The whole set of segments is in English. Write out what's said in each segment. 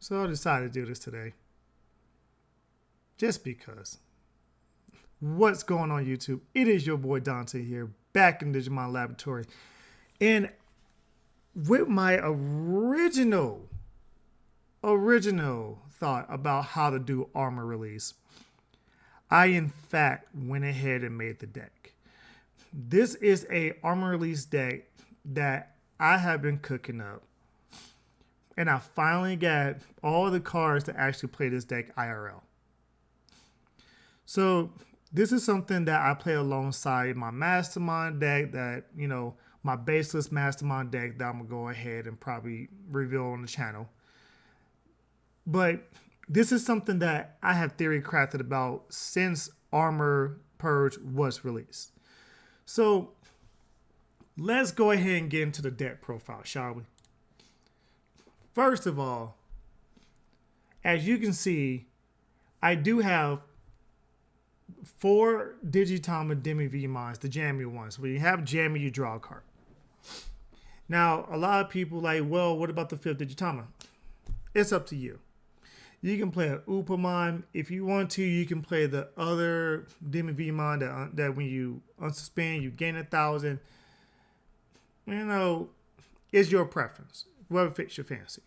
So I decided to do this today. Just because. What's going on YouTube? It is your boy Dante here, back in Digimon Laboratory. And with my original thought about how to do armor release, I in fact went ahead and made the deck. This is a armor release deck that I have been cooking up. And I finally got all the cards to actually play this deck IRL. So this is something that I play alongside my Mastermind deck that, my baseless Mastermind deck that I'm going to go ahead and probably reveal on the channel. But this is something that I have theory crafted about since Armor Purge was released. So let's go ahead and get into the deck profile, shall we? First of all, as you can see, I do have 4 Digitama Demi Vmons, the Jammy ones. When you have Jammy, you draw a card. Now, a lot of people like, well, what about the 5th Digitama? It's up to you. You can play an Upamon. If you want to, you can play the other Demi Vmon that when you unsuspend, you gain 1,000. It's your preference. Whatever fits your fancy.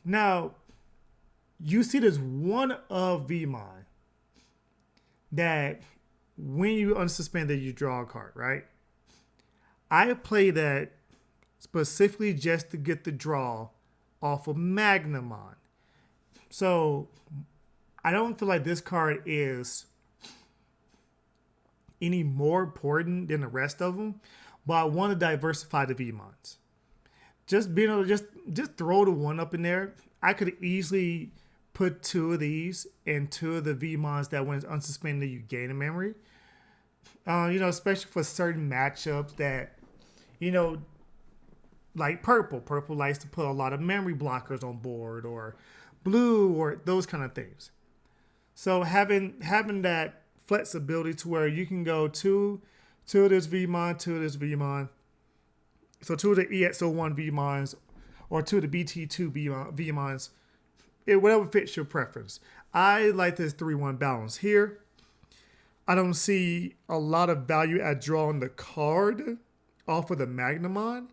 Now, you see this one of Vmon that when you unsuspend, you draw a card, right? I play that specifically just to get the draw off of Magnamon. So I don't feel like this card is any more important than the rest of them, but I want to diversify the Vmons. Just being able to just throw the one up in there. I could easily put 2 of these and 2 of the Vmons that when it's unsuspended, you gain a memory. Especially for certain matchups that, like purple. Purple likes to put a lot of memory blockers on board, or blue, or those kind of things. So having that flexibility to where you can go two of this Vmon, 2 of this Vmon. So 2 of the EXO1 Vmons, or 2 of the BT2 Vmons. Whatever fits your preference. I like this 3-1 balance here. I don't see a lot of value at drawing the card off of the Magnamon,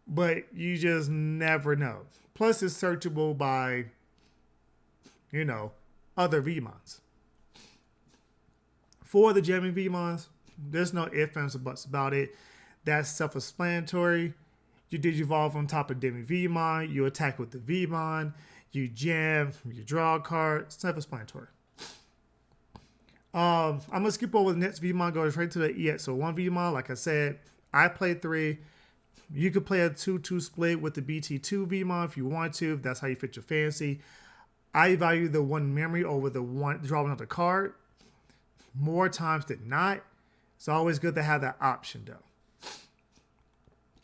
but you just never know. Plus, it's searchable by, other Vmons. For the Jammy Vmons, there's no ifs, ands, or buts about it. That's self-explanatory. You Digivolve on top of Demi Vmon. You attack with the Vmon. You jam. You draw a card. Self-explanatory. I'm going to skip over the next Vmon. Go straight to the EXO1 Vmon. Like I said, I played 3. You could play a 2-2 split with the BT2 Vmon if you want to. If that's how you fit your fancy. I value the 1 memory over the one drawing another card. More times than not. It's always good to have that option, though.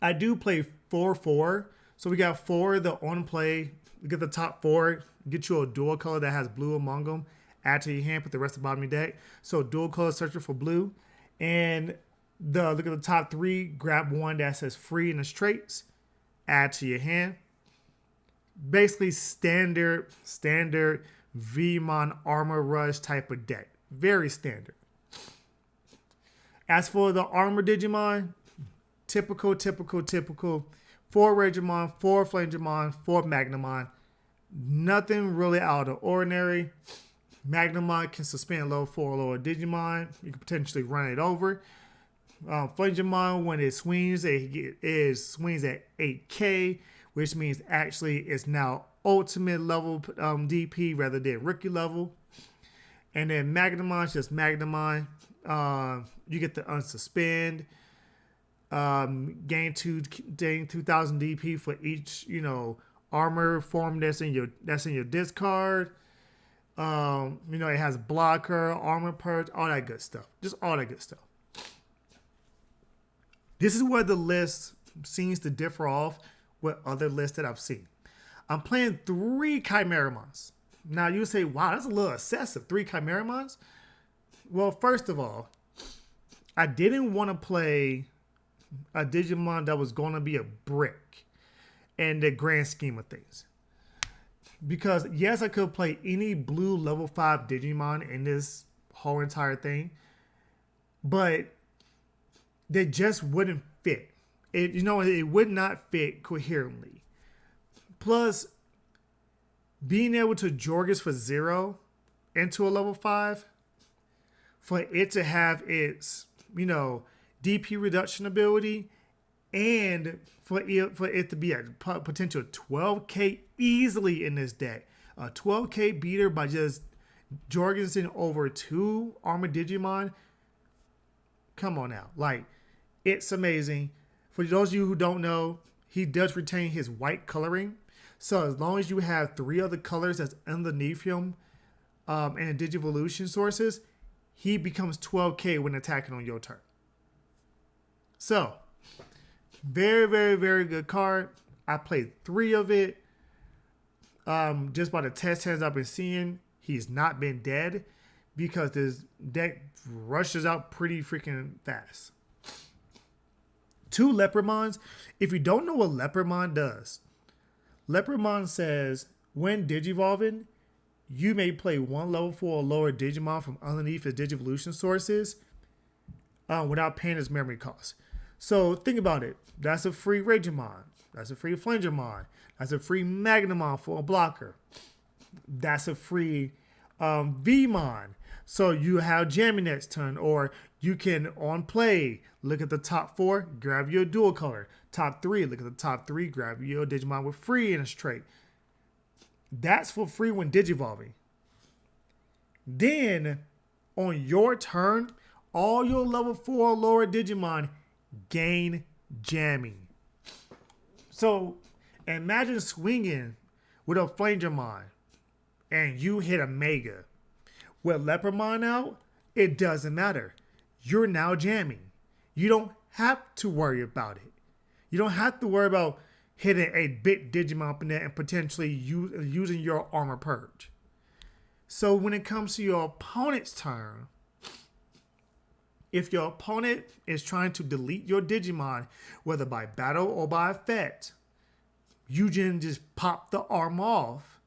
I do play 4-4. So we got 4 the on play. We get the top 4. Get you a dual color that has blue among them. Add to your hand, put the rest of the bottom of your deck. So dual color searcher for blue. And look at the top 3. Grab one that says free in the straights. Add to your hand. Basically standard Vmon Armor Rush type of deck. Very standard. As for the Armor Digimon, typical. 4 Regimon, 4 Flamegemon, 4 Magnamon. Nothing really out of the ordinary. Magnamon can suspend level 4 or lower Digimon. You can potentially run it over. Flamegemon, when it swings, it swings at 8k, which means actually it's now ultimate level DP rather than rookie level. And then Magnamon is just Magnamon. You get the unsuspend. Gain 2,000 DP for each, armor form that's in your discard. It has blocker, armor purge, all that good stuff. Just all that good stuff. This is where the list seems to differ off with other lists that I've seen. I'm playing 3 Chimeramons. Now you say, wow, that's a little excessive. 3 Chimeramons? Well, first of all, I didn't want to play a Digimon that was going to be a brick in the grand scheme of things. because yes, I could play any blue level 5 Digimon in this whole entire thing, but they just wouldn't fit. It would not fit coherently. Plus, being able to Jorgus for 0 into a level 5, for it to have its, DP reduction ability, and for it to be a potential 12k easily in this deck. A 12k beater by just Jorgensen over 2 Armored Digimon. Come on now. Like, it's amazing. For those of you who don't know, he does retain his white coloring. So as long as you have 3 other colors that's underneath him and Digivolution sources, he becomes 12k when attacking on your turn. So, very, very, very good card. I played 3 of it. Just by the test hands I've been seeing, he's not been dead because this deck rushes out pretty freaking fast. 2 Leopardmons. If you don't know what Leopardmon does, Leopardmon says when Digivolving, you may play 1 level 4 or lower Digimon from underneath his Digivolution sources without paying his memory cost. So think about it. That's a free Regimon. That's a free Flangermon. That's a free Magnamon for a blocker. That's a free Vmon. So you have Jammy next turn, or you can on play look at the top 4, grab your dual color. Top 3, look at the top 3, grab your Digimon with free in its trait. That's for free when Digivolving. Then on your turn, all your level 4 or lower Digimon gain jamming. So imagine swinging with a Flangermon and you hit a Mega. With Leopardmon out, it doesn't matter. You're now jamming. You don't have to worry about it. You don't have to worry about hitting a big Digimon up in there and potentially using your Armor Purge. So when it comes to your opponent's turn, if your opponent is trying to delete your Digimon, whether by battle or by effect, you can just pop the arm off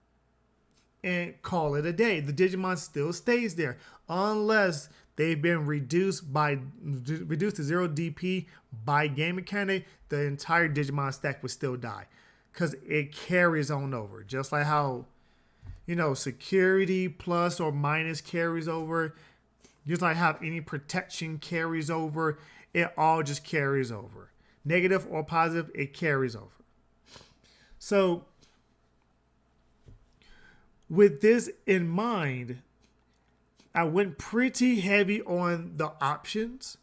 and call it a day. The Digimon still stays there unless they've been reduced to 0 DP by game mechanic. The entire Digimon stack would still die because it carries on over. Just like how, security plus or minus carries over. Just like how any protection carries over. It all just carries over. Negative or positive, it carries over. So, with this in mind, I went pretty heavy on the options.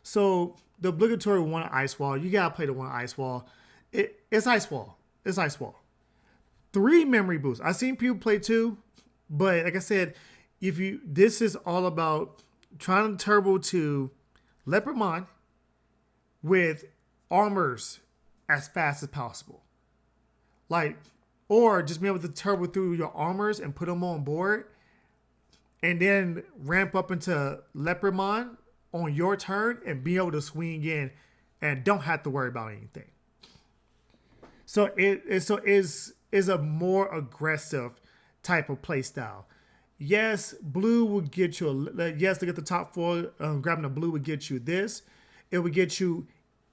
So, the obligatory 1 Ice Wall, you gotta play the 1 Ice Wall. It's Ice Wall. It's Ice Wall. 3 memory boosts. I've seen people play 2, but like I said, this is all about trying to turbo to Leopardmon with armors as fast as possible. Or just be able to turbo through your armors and put them on board and then ramp up into Leopardmon on your turn and be able to swing in and don't have to worry about anything. So it is a more aggressive type of play style. Yes, blue would get you, to get the top 4, grabbing the blue would get you this. It would get you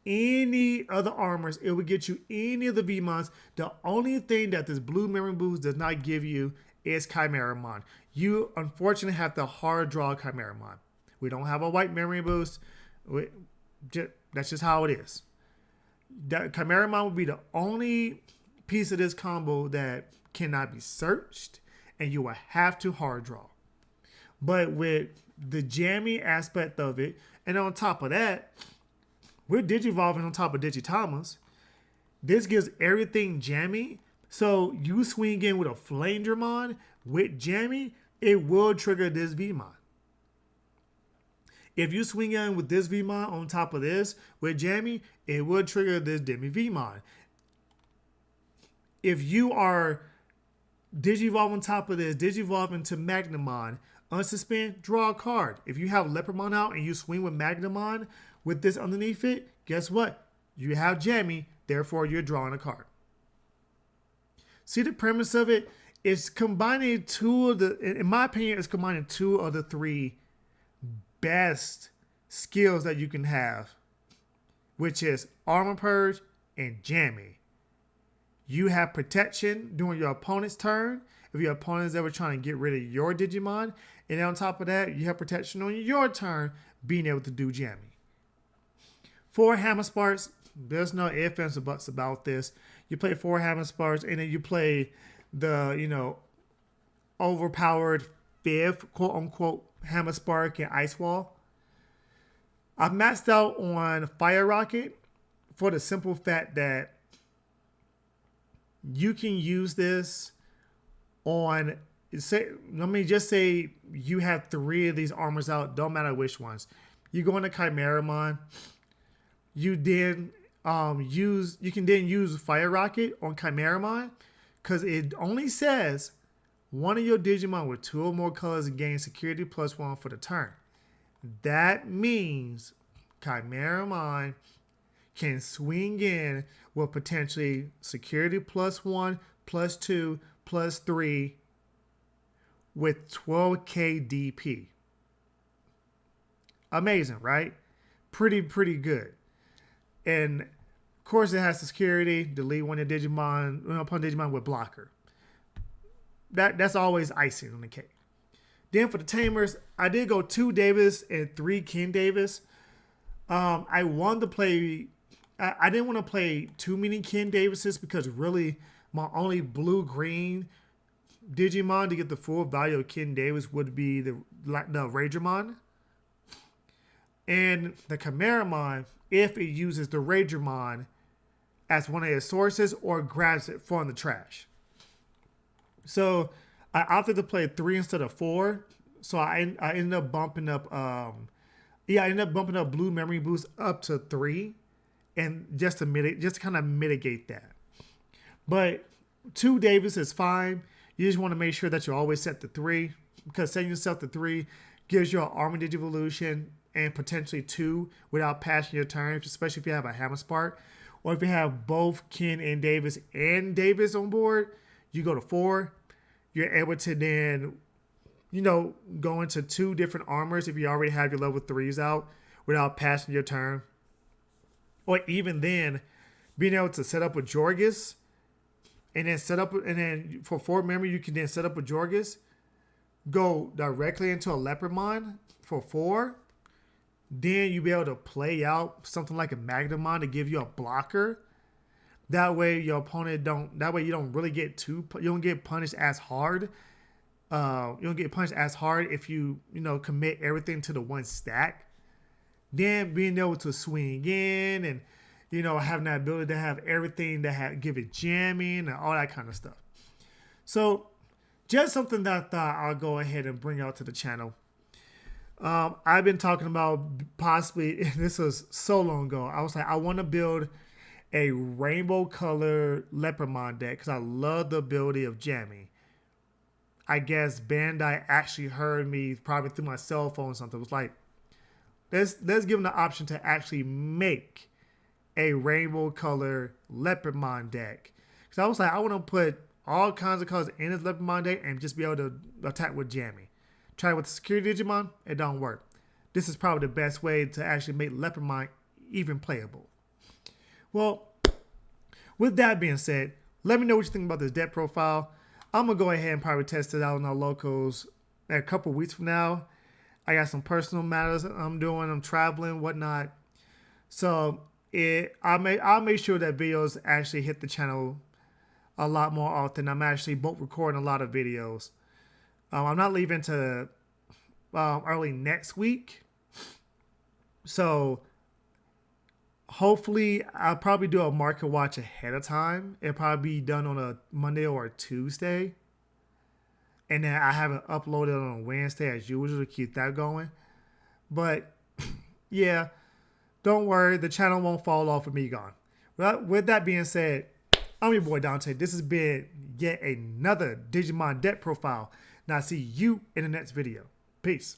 any other armors. It would get you any of the Vmons. The only thing that this blue memory boost does not give you is Chimeramon. You unfortunately have to hard draw Chimeramon. We don't have a white memory boost. That's just how it is. Chimeramon would be the only piece of this combo that cannot be searched, and you will have to hard draw. But with the jammy aspect of it, and on top of that, we're Digivolving on top of Digitamas. This gives everything jammy. So you swing in with a Flangermon with jammy, it will trigger this Vmon. If you swing in with this Vmon on top of this with jammy, it will trigger this Demi Vmon. If you are Digivolve on top of this, Digivolve into Magnamon, unsuspend, draw a card. If you have Leopardmon out and you swing with Magnamon with this underneath it, guess what? You have jammy, therefore you're drawing a card. See the premise of it? it's combining two of the, in my opinion, it's combining two of the three best skills that you can have, which is Armor Purge and Jamming. You have protection during your opponent's turn if your opponent is ever trying to get rid of your Digimon. And on top of that, you have protection on your turn, being able to do jamming. For Hammer Sparks, there's no ifs, ands, or buts about this. You play 4 Hammer Sparks, and then you play the, overpowered 5th, quote unquote, Hammer Spark and Ice Wall. I've maxed out on Fire Rocket for the simple fact that you can use this on, let me just say you have 3 of these armors out, don't matter which ones. You go into Chimeramon, you can then use Fire Rocket on Chimeramon, because it only says one of your Digimon with 2 or more colors gains security +1 for the turn. That means Chimeramon can swing in with potentially security +1, +2, +3 with 12k DP. Amazing, right? Pretty good. And of course it has the security, delete one of your Digimon, upon Digimon with blocker. That's always icing on the cake. Then for the Tamers, I did go 2 Davis and 3 Ken Davis. I wanted to play, I didn't want to play too many Ken Davises because really my only blue-green Digimon to get the full value of Ken Davis would be the Ragermon. And the Chimeramon, if it uses the Ragermon as one of its sources or grabs it from the trash. So I opted to play 3 instead of 4. So I ended up bumping up, I ended up bumping up Blue Memory Boost up to 3, and just to kind of mitigate that. But 2 Davis is fine. You just want to make sure that you're always set to 3, because setting yourself to 3 gives you an Armor Digivolution and potentially 2 without passing your turn, especially if you have a Hammer Spark. Or if you have both Ken and Davis on board, you go to 4. You're able to then, go into 2 different armors if you already have your level 3s out without passing your turn. Or even then, being able to set up with Jorgus, and then for 4 memory, you can then set up with Jorgus, go directly into a Leopardmon for 4. Then you'll be able to play out something like a Magnamon to give you a blocker. That way your opponent you don't really get you don't get punished as hard. You don't get punished as hard if you commit everything to the 1 stack. Then being able to swing in and having that ability to have everything that give it jamming and all that kind of stuff. So just something that I thought I'll go ahead and bring out to the channel. I've been talking about possibly, this was so long ago, I was like, I want to build a rainbow color Leopardmon deck because I love the ability of jamming. I guess Bandai actually heard me probably through my cell phone or something. It was like, let's give them the option to actually make a rainbow color Leopardmon deck. Because I was like, I want to put all kinds of colors in this Leopardmon deck and just be able to attack with jamming. Try it with the security Digimon, it don't work. This is probably the best way to actually make Leopardmon even playable. Well, with that being said, let me know what you think about this deck profile. I'm going to go ahead and probably test it out in our locals a couple weeks from now. I got some personal matters I'm doing. I'm traveling, whatnot. So I'll make sure that videos actually hit the channel a lot more often. I'm actually both recording a lot of videos. I'm not leaving to early next week. So hopefully I'll probably do a market watch ahead of time. It'll probably be done on a Monday or a Tuesday. And then I haven't uploaded on a Wednesday as usual to keep that going. But yeah, don't worry. The channel won't fall off with me gone. With that being said, I'm your boy Dante. This has been yet another Digimon deck profile. And I'll see you in the next video. Peace.